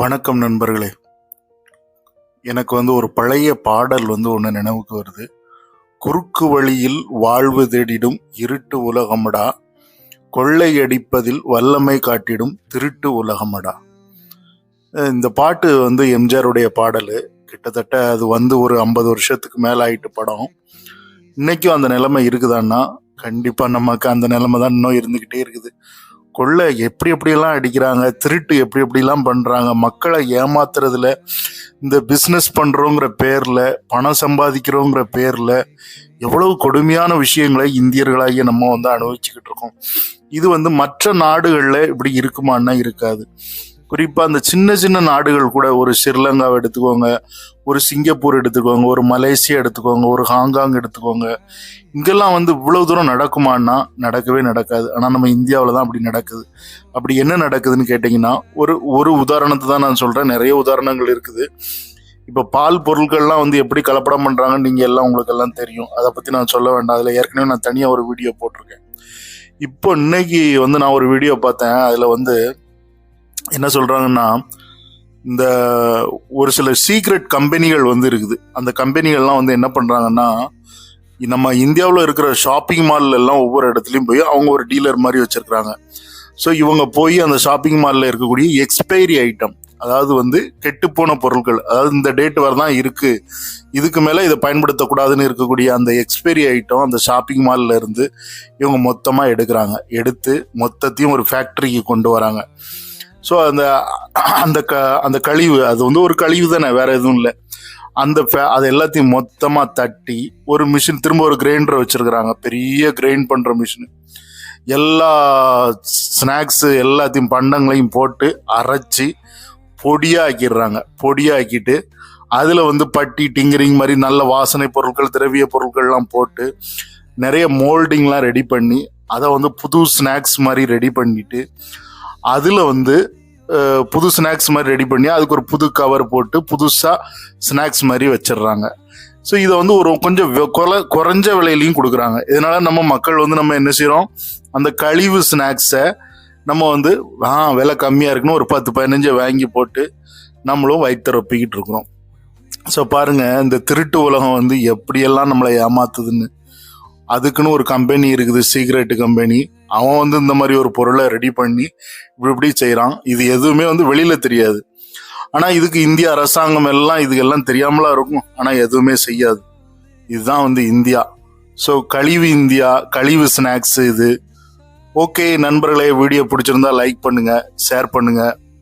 வணக்கம் நண்பர்களே. எனக்கு ஒரு பழைய பாடல் ஒன்று நினைவுக்கு வருது. குறுக்கு வழியில் வாழ்வு தேடிடும் இருட்டு உலகமடா, கொள்ளையடிப்பதில் வல்லமை காட்டிடும் திருட்டு உலகமடா. இந்த பாட்டு எம்ஜிஆருடைய பாடல். கிட்டத்தட்ட அது ஒரு 50 வருஷத்துக்கு மேல ஆயிட்டு படம். இன்னைக்கும் அந்த நிலைமை இருக்குதான்னா கண்டிப்பா நமக்கு அந்த நிலைமை தான் இன்னும் இருந்துகிட்டே இருக்குது. கொள்ளை எப்படி எப்படியெல்லாம் அடிக்கிறாங்க, திருட்டு எப்படி எப்படிலாம் பண்றாங்க, மக்களை ஏமாத்துறதுல, இந்த பிஸ்னஸ் பண்றோங்கிற பேர்ல, பணம் சம்பாதிக்கிறோங்கிற பேர்ல எவ்வளவு கொடுமையான விஷயங்களை இந்தியர்களாகிய நம்ம அனுபவிச்சுக்கிட்டு இருக்கோம். இது மற்ற நாடுகள்ல இப்படி இருக்குமான்னா இருக்காது. குறிப்பா அந்த சின்ன சின்ன நாடுகள் கூட, ஒரு ஸ்ரீலங்காவை எடுத்துக்கோங்க, ஒரு சிங்கப்பூர் எடுத்துக்கோங்க, ஒரு மலேசியா எடுத்துக்கோங்க, ஒரு ஹாங்காங் எடுத்துக்கோங்க. இங்கெல்லாம் இவ்வளவு தூரம் நடக்குமான்னா நடக்கவே நடக்காது. ஆனா நம்ம இந்தியாவில தான் அப்படி நடக்குது. அப்படி என்ன நடக்குதுன்னு கேட்டீங்கன்னா, ஒரு உதாரணத்தை தான் நான் சொல்றேன். நிறைய உதாரணங்கள் இருக்குது. இப்ப பால் பொருட்கள்லாம் எப்படி கலப்படம் பண்றாங்கன்னு நீங்க எல்லாம் உங்களுக்கு எல்லாம் தெரியும். அதை பத்தி நான் சொல்ல வேண்டாம். அதுல ஏற்கனவே நான் தனியா ஒரு வீடியோ போட்டிருக்கேன். இப்போ இன்னைக்கு நான் ஒரு வீடியோ பார்த்தேன். அதுல என்ன சொல்றாங்கன்னா, இந்த ஒரு சில சீக்ரெட் கம்பெனிகள் இருக்குது. அந்த கம்பெனிகள்லாம் என்ன பண்றாங்கன்னா, நம்ம இந்தியாவில் இருக்கிற ஷாப்பிங் மால்ல எல்லாம் ஒவ்வொரு இடத்துலையும் போய் அவங்க ஒரு டீலர் மாதிரி வச்சிருக்கிறாங்க. ஸோ இவங்க போய் அந்த ஷாப்பிங் மால்ல இருக்கக்கூடிய எக்ஸ்பைரி ஐட்டம், அதாவது கெட்டுப்போன பொருட்கள், அதாவது இந்த டேட் வரதான் இருக்கு, இதுக்கு மேல இதை பயன்படுத்தக்கூடாதுன்னு இருக்கக்கூடிய அந்த எக்ஸ்பைரி ஐட்டம் அந்த ஷாப்பிங் மால்ல இருந்து இவங்க மொத்தமா எடுக்கிறாங்க. எடுத்து மொத்தத்தையும் ஒரு ஃபேக்டரிக்கு கொண்டு வராங்க. ஸோ அந்த கழிவு, அது ஒரு கழிவு தானே, வேற எதுவும் இல்லை. அது எல்லாத்தையும் மொத்தமா தட்டி ஒரு மிஷின், திரும்ப ஒரு கிரைண்டர் வச்சிருக்கிறாங்க, பெரிய கிரைண்ட் பண்ற மிஷின். எல்லா ஸ்நாக்ஸ் எல்லாத்தையும் பண்டங்களையும் போட்டு அரைச்சி பொடியாக்கிடுறாங்க. பொடியாக்கிட்டு அதுல பட்டி டிங்கரிங் மாதிரி நல்ல வாசனை பொருட்கள், திரவிய பொருட்கள்லாம் போட்டு நிறைய மோல்டிங்லாம் ரெடி பண்ணி அதை புது ஸ்நாக்ஸ் மாதிரி ரெடி பண்ணிட்டு, அதுல புது ஸ்நாக்ஸ் மாதிரி ரெடி பண்ணி அதுக்கு ஒரு புது கவர் போட்டு புதுசா ஸ்நாக்ஸ் மாதிரி வச்சிடுறாங்க. ஸோ இதை ஒரு கொஞ்சம் குறைஞ்ச விலையிலையும் கொடுக்குறாங்க. இதனால நம்ம மக்கள் நம்ம என்ன செய்யறோம், அந்த கழிவு ஸ்நாக்ஸை நம்ம விலை கம்மியா இருக்குன்னு ஒரு 10-15 வாங்கி போட்டு நம்மளும் வயிற்று ரொப்பிக்கிட்டு இருக்கிறோம். ஸோ பாருங்க, இந்த திருட்டு உலகம் எப்படியெல்லாம் நம்மளை ஏமாத்துதுன்னு. அதுக்குன்னு ஒரு கம்பெனி இருக்குது, சீக்ரெட் கம்பெனி. அவன் இந்த மாதிரி ஒரு பொருளை ரெடி பண்ணி இப்படி செய்யறான். இது எதுவுமே வெளியில தெரியாது. ஆனா இதுக்கு இந்திய அரசாங்கம் எல்லாம் இதுக்கெல்லாம் தெரியாமலா இருக்கும், ஆனா எதுவுமே செய்யாது. இதுதான் இந்தியா. ஸோ கழிவு இந்தியா, கழிவு ஸ்நாக்ஸ் இது. ஓகே நண்பர்களே, வீடியோ பிடிச்சிருந்தா லைக் பண்ணுங்க, ஷேர் பண்ணுங்க,